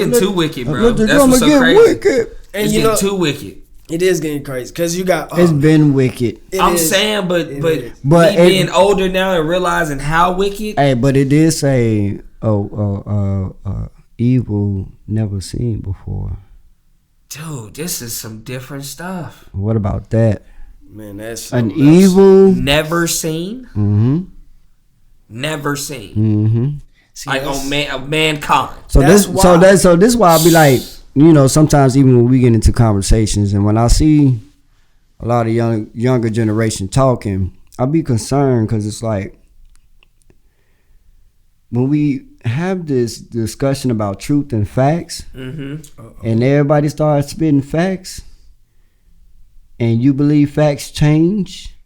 getting too wicked, bro. Let the That's drummer what's so get crazy. wicked. And It's you getting know, too wicked. it is getting crazy because you got. It's been wicked. I'm saying, but is. me being older now and realizing how wicked. Hey, but it did say, evil never seen before. Dude, this is some different stuff. What about that? Man, that's An evil. Never seen. Mm-hmm. Never seen. Mm-hmm. See, Like that's- of mankind. So That's this, why- so this why I be like, you know, sometimes even when we get into conversations and when I see a lot of younger generation talking, I be concerned because it's like when we have this discussion about truth and facts, and everybody starts spitting facts, and you believe facts change.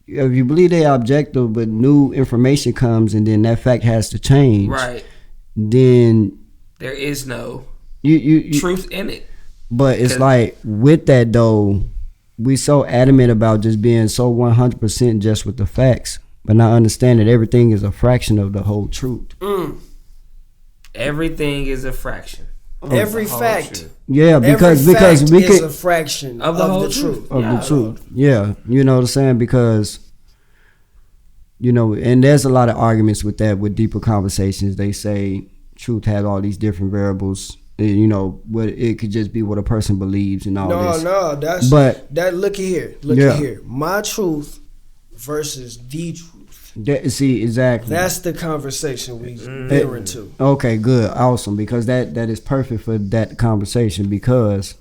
If you believe they are objective, but new information comes, and then that fact has to change, Right. then There is no you truth in it. But it's like with that though, we so adamant about just being so 100% just with the facts, but not understand that everything is a fraction of the whole truth. Everything is a fraction. Every The whole fact. truth. Yeah, because we is can a fraction Of of the the, whole truth. of Yeah. the truth. Yeah, you know what I'm saying? Because you know, and there's a lot of arguments with that with deeper conversations. They say truth has all these different variables. You know, what it could just be what a person believes and all this. No, that's that. Look here, here. My truth versus the truth. See, exactly. That's the conversation we veer into. Okay, good, awesome, because that is perfect for that conversation, because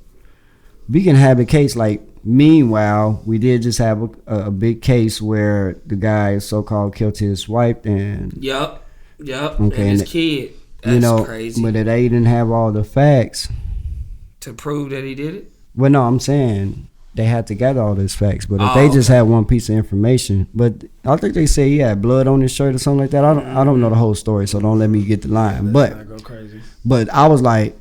we can have a case like, meanwhile, we did just have a big case where the guy so-called killed his wife and Yup. Okay, And his and kid. That's you know, crazy. but they didn't have all the facts. To prove that he did it? Well, no, I'm saying they had to gather all these facts, but if Oh, they just had one piece of information, but I think they say he had blood on his shirt or something like that. I don't know the whole story, so don't let me get the line. Let's not go crazy. But I was like,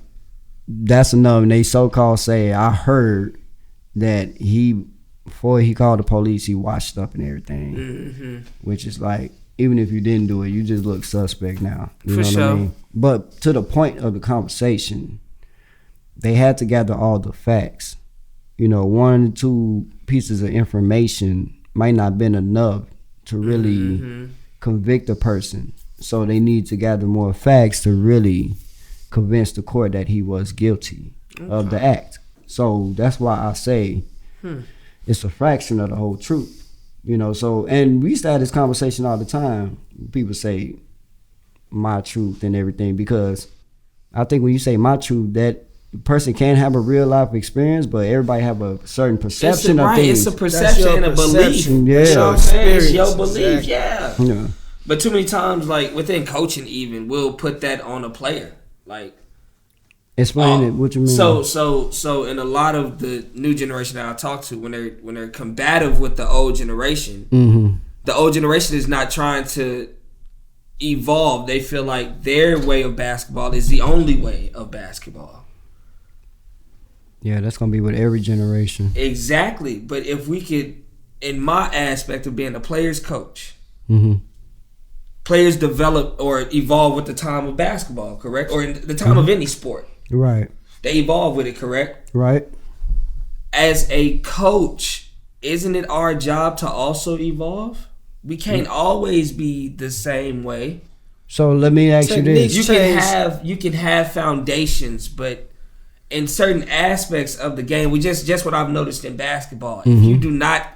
that's enough. And they so-called say, I heard that before he called the police, he washed up and everything, which is like, even if you didn't do it, you just look suspect now. You know what I mean? But to the point of the conversation, they had to gather all the facts. You know, 1 or 2 pieces of information might not have been enough to really convict a person. So they need to gather more facts to really convince the court that he was guilty of the act. So that's why I say it's a fraction of the whole truth. You know, so, and we used to have this conversation all the time. People say my truth and everything, because I think when you say my truth, that person can have a real life experience, but everybody have a certain perception of things. It's a perception and a belief. Yeah. You know what I'm saying? It's your belief, Exactly. yeah. But too many times, like within coaching even, we'll put that on a player. Like, Explain it. What you mean? So in a lot of the new generation that I talk to, when they're combative with the old generation, the old generation is not trying to evolve. They feel like their way of basketball is the only way of basketball. Yeah, that's gonna be with every generation. Exactly. But if we could, in my aspect of being a player's coach, players develop or evolve with the time of basketball, correct? Or in the time of any sport. Right. They evolve with it, correct? Right. As a coach, isn't it our job to also evolve? We can't always be the same way. So let me ask you this. You can have foundations, but in certain aspects of the game, just what I've noticed in basketball, if you do not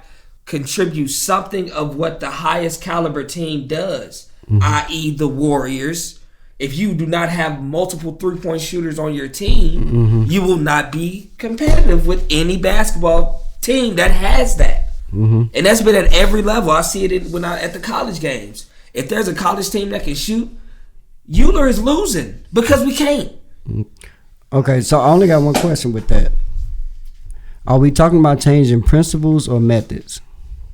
contribute something of what the highest caliber team does, i.e. the Warriors, if you do not have multiple three-point shooters on your team, you will not be competitive with any basketball team that has that. And that's been at every level. I see it when at the college games. If there's a college team that can shoot, Euler is losing because we can't. Okay, so I only got one question with that. Are we talking about changing principles or methods?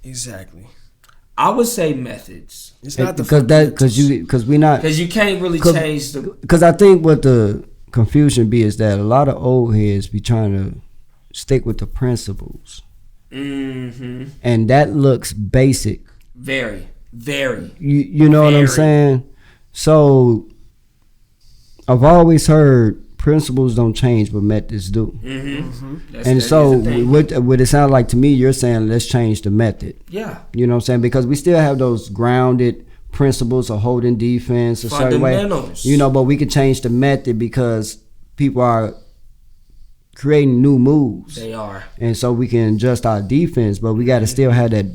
Exactly. I would say methods. It's not the because you can't really change the. Because I think what the confusion be is that a lot of old heads be trying to stick with the principles, and that looks basic. Very, very. You know what I'm saying? So I've always heard principles don't change, but methods do. That And is so the thing. what it sounds like to me, you're saying let's change the method. Yeah. You know what I'm saying? Because we still have those grounded principles of holding defense a certain way. Fundamentals. You know, but we can change the method because people are creating new moves. They are. And so we can adjust our defense, but we got to still have that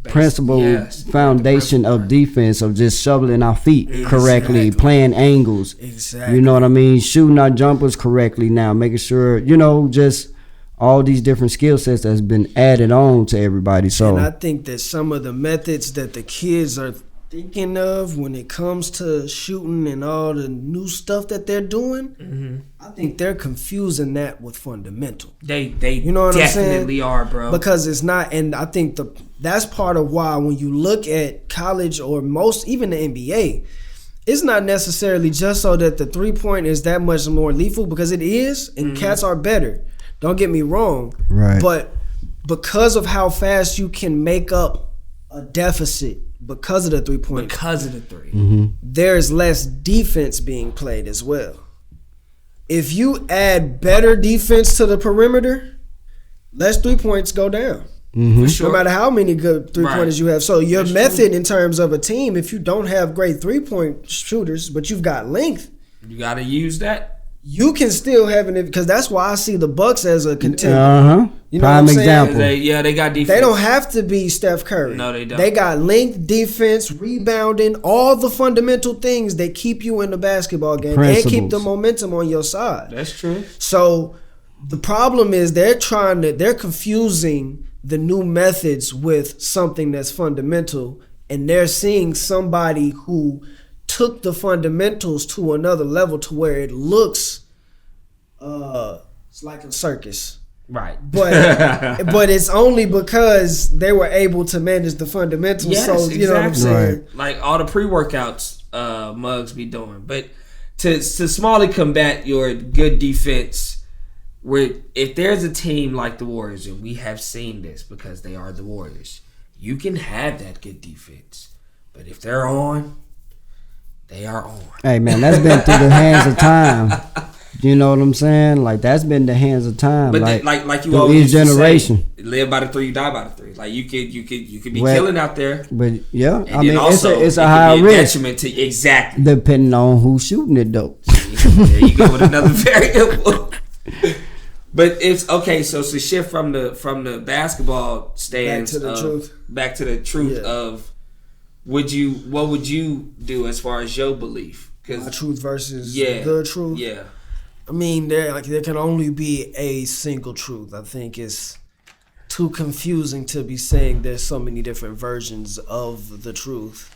principle Yes. foundation of defense of just shoveling our feet correctly, playing angles. Exactly. You know what I mean? Shooting our jumpers correctly now, making sure, you know, just all these different skill sets that's been added on to everybody. So And I think that some of the methods that the kids are thinking of when it comes to shooting and all the new stuff that they're doing, I think they're confusing that with fundamental. They You know what I'm saying? definitely are, bro. Because it's not, and I think that's part of why when you look at college or even the NBA, it's not necessarily just so that the 3-point is that much more lethal, because it is, and cats are better. Don't get me wrong. Right. But because of how fast you can make up a deficit because of the 3-point, because of the 3. there's less defense being played as well. If you add better defense to the perimeter, less 3-points go down. For sure. No matter how many good 3-pointers Right. you have. So your That's method true. in terms of a team, if you don't have great 3-point shooters, but you've got length, You got to use that. you can still have it, because that's why I see the Bucks as a contender. You know prime what I'm saying? example. They got defense. They don't have to be Steph Curry. No, they don't. They got length, defense, rebounding, all the fundamental things that keep you in the basketball game and keep Principles. the momentum on your side. That's true. So the problem is they're confusing the new methods with something that's fundamental, and they're seeing somebody who took the fundamentals to another level to where it looks it's like a circus. Right. But it's only because they were able to manage the fundamentals. Yes, so you know what I'm exactly. saying? Right. Like all the pre-workouts Muggs be doing. But to smallly combat your good defense, where if there's a team like the Warriors, and we have seen this because they are the Warriors, you can have that good defense. But if they're on, they are on. Hey man, that's been through the hands of time. You know what I'm saying? Like that's been the hands of time. But like like you through always each used to generation. say, live by the 3, you die by the 3. Like you could be Well, killing out there. But yeah, And I mean then also, it's it a could high be a risk detriment to exactly. depending on who's shooting it though. There you go with another variable. But it's okay. So to shift from the basketball stands back to the truth Yeah. of what would you do as far as your belief? My truth versus Yeah, the truth. Yeah. I mean, there can only be a single truth. I think it's too confusing to be saying there's so many different versions of the truth.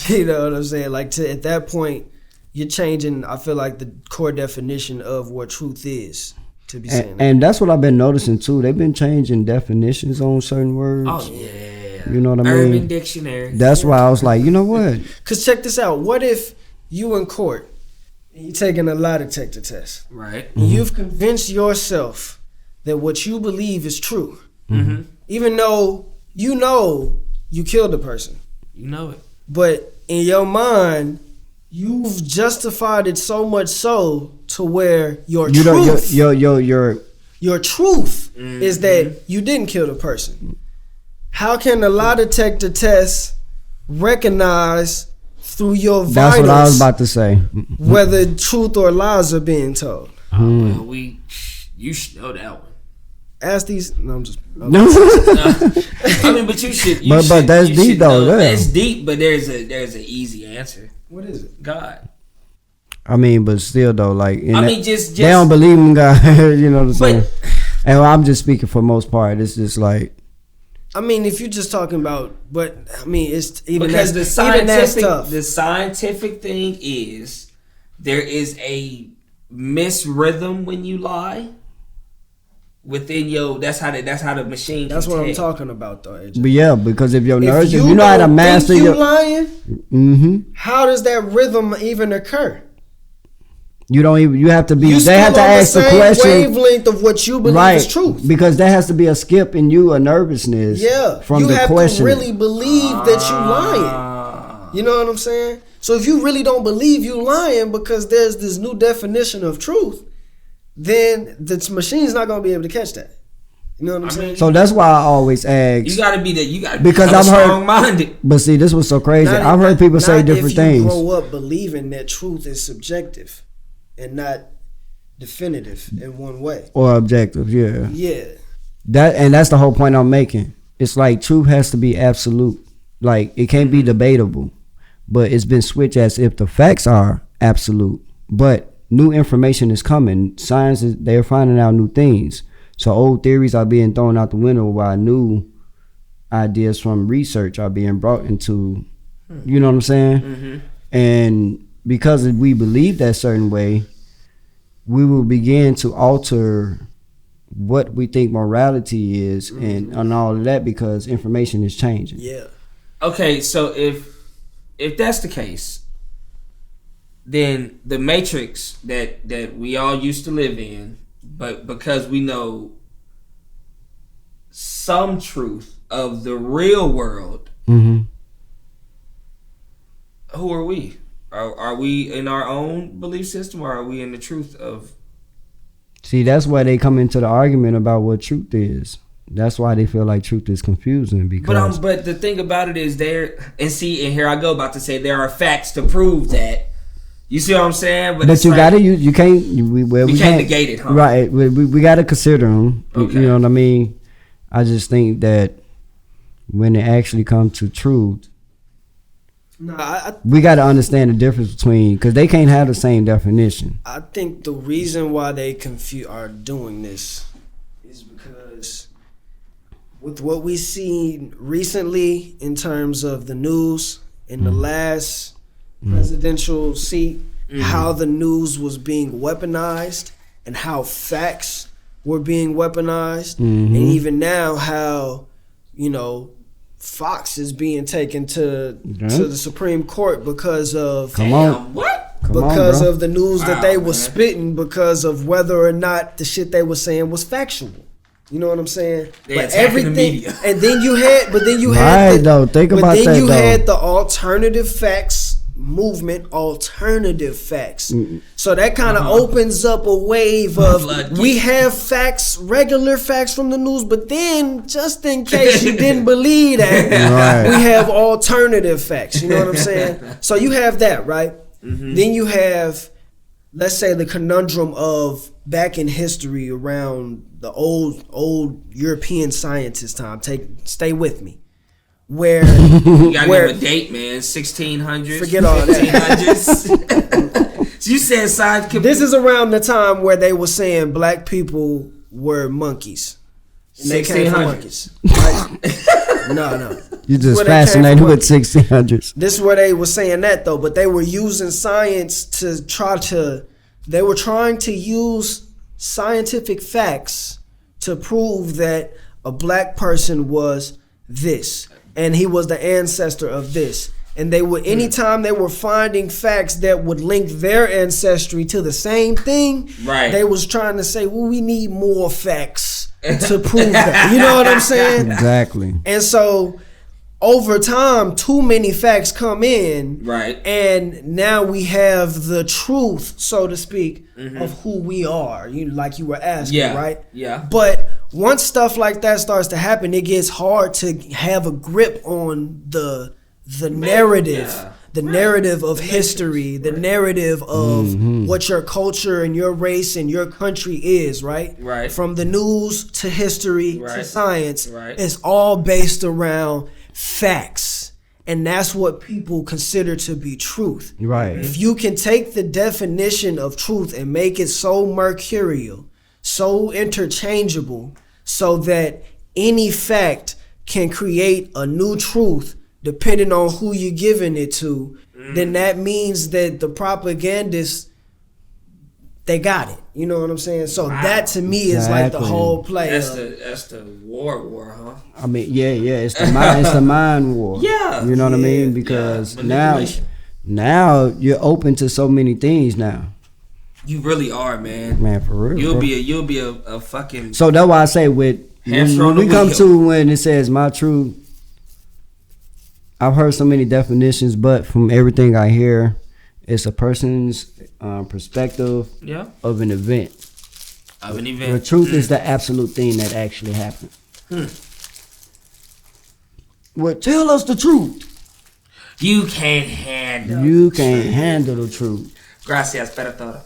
You know what I'm saying? Like at that point, you're changing. I feel like the core definition of what truth is to be saying. And that's what I've been noticing too. They've been changing definitions on certain words. Oh yeah. You know what I mean? Urban Dictionary. That's why I was like, you know what? Cause check this out. What if you in court and you're taking a lie detector test? Right. And you've convinced yourself that what you believe is true, even though you know you killed a person. You know it. But in your mind, you've justified it so much so to where your truth is that you didn't kill the person. How can the lie detector test recognize through your vitals that's what I was about to say. whether truth or lies are being told? Well, you should know that one. Ask these. No, I'm just. I mean, but you should. But that's you deep should though. know. Yeah. It's deep, but there's an easy answer. What is it? God. I mean, but still though, like Just they don't believe in God. You know what I'm saying? But- And I'm just speaking for most part. It's just like I mean, if you're just talking about, but I mean, it's even because that's, the that's tough. scientific thing is there is a misrhythm when you lie within your. That's how the machine. That's can what I'm tell. talking about, though. AJ. but yeah, because if your nerves, If if you know how to don't master think you your lying, how does that rhythm even occur? you don't even you have to be You they have to still on ask the same question wavelength of what you believe right is truth. because there has to be a skip in you, a nervousness Yeah, from you the have question. to really believe that you lying. You know what I'm saying? So if you really don't believe you lying because there's this new definition of truth, then the machine's not gonna be able to catch that. You know what I'm saying? So that's why I always ask. You gotta be because I've heard strong-minded. But see, this was so crazy. I've heard people say different things. If you grow up believing that truth is subjective and not definitive in one way or objective, yeah. That's the whole point I'm making. It's like truth has to be absolute. Like it can't be debatable. But it's been switched as if the facts are absolute. But new information is coming. Science they're finding out new things. So old theories are being thrown out the window while new ideas from research are being brought into, you know what I'm saying? Mm-hmm. And because we believe that certain way, we will begin to alter what we think morality is and all of that because information is changing. Yeah. Okay, so if that's the case, then the matrix that we all used to live in, but because we know some truth of the real world, who are we? Are we in our own belief system, or are we in the truth of? See, that's why they come into the argument about what truth is. That's why they feel like truth is confusing because. But the thing about it is and here I go about to say there are facts to prove that. You see what I'm saying? But you gotta use. You can't. We can't negate it, huh? Right. We gotta consider them. Okay. You know what I mean? I just think that when it actually comes to truth, we gotta understand the difference between because they can't have the same definition. I think the reason why they are doing this is because with what we see recently in terms of the news in the last presidential seat, how the news was being weaponized and how facts were being weaponized, and even now how, you know, Fox is being taken to the Supreme Court because of of the news that they were spitting because of whether or not the shit they were saying was factual. You know what I'm saying? But everything, and then you had the alternative facts movement, alternative facts. So that kind of opens up a wave of we have facts, regular facts from the news, but then just in case you didn't believe that, we have alternative facts. You know what I'm saying? So you have that, right? Then you have, let's say, the conundrum of back in history around the old European scientist time. Stay with me. Where you gotta give a date, man. 1600s. Forget all that. 1500s. So you said science. This is around the time where they were saying black people were monkeys. And they came from monkeys. Right? No. You just fascinated with 1600s. This is where they were saying that though, but they were using science to they were trying to use scientific facts to prove that a black person was this. And he was the ancestor of this. And they would, anytime they were finding facts that would link their ancestry to the same thing, they was trying to say, well, we need more facts to prove that. You know what I'm saying? Exactly. And so over time, too many facts come in. Right. And now we have the truth, so to speak, of who we are. Like you were asking, right? Yeah. But once stuff like that starts to happen, it gets hard to have a grip on the narrative, the narrative of history, the narrative of what your culture and your race and your country is, right? Right. From the news to history to science, it's all based around facts. And that's what people consider to be truth. Right. If you can take the definition of truth and make it so mercurial, so interchangeable, so that any fact can create a new truth depending on who you're giving it to, then that means that the propagandists, they got it. You know what I'm saying? So that to me is like the whole play. That's the war, huh? I mean, yeah, it's the mind war. Yeah. You know what I mean? Because now you're open to so many things now. You really are, man. Man, for real. You'll be a fucking. So that's why I say when we come to when it says my truth, I've heard so many definitions, but from everything I hear, it's a person's perspective Yeah. of an event. Of an The event. truth is the absolute thing that actually happened. Well, tell us the truth. You can't handle. You can't handle the truth. Gracias, Peratoro.